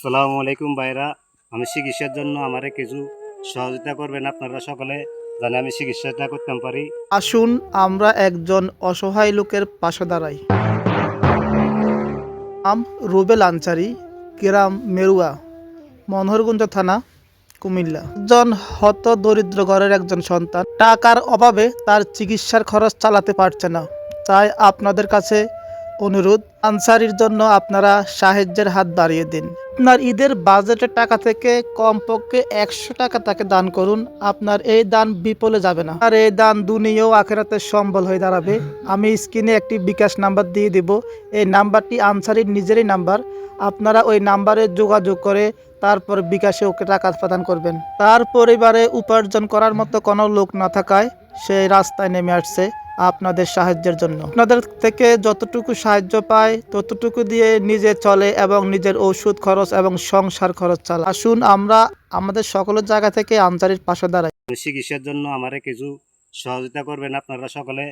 আসসালামু আলাইকুম ভাইরা, আমি চিকিৎসার জন্য আমারে কিছু সহযোগিতা করবেন আপনারা সকলে, জানে আমি চিকিৎসাটা করতে পারি। আসুন আমরা একজন অসহায় লোকের পাশে দাঁড়াই। নাম রুবেল আনসারি, গ্রাম মেরুয়া, মনোহরগঞ্জ থানা, কুমিল্লা। একজন হত দরিদ্র ঘরের একজন সন্তান টাকার অভাবে তার চিকিৎসার খরচ চালাতে পারছে না। তাই আপনাদের কাছে অনুরোধ, আনসারির জন্য আপনারা সাহায্যের হাত বাড়িয়ে দিন। আপনার ঈদের বাজেটের টাকা থেকে কমপক্ষে 100 টাকা তাকে দান করুন। আপনার এই দান বিফলে যাবে না, আর এই দান দুনিয়া ও আখিরাতে সম্বল হয়ে দাঁড়াবে। আমি স্ক্রিনে একটি বিকাশ নাম্বার দিয়ে দেব। এই নাম্বারটি আনসারির নিজেরই নাম্বার। আপনারা ওই নাম্বারে যোগাযোগ করে তারপর বিকাশে ওকে টাকা প্রদান করবেন। তার পরিবারে উপার্জন করার মতো কোনো লোক না থাকায় সে রাস্তায় নেমে আসছে আপনাদের সাহায্যের জন্য। আপনাদের থেকে যতটুকু সাহায্য পায় ততটুকু দিয়ে নিজে চলে এবং নিজের ওষুধ খরচ এবং সংসার খরচ চালায়। আসুন আমরা আমাদের সকলের জায়গা থেকে আনসারির পাশে দাঁড়াই। চিকিৎসার জন্য আমারে কিছু সহযোগিতা করবেন আপনারা সকলে।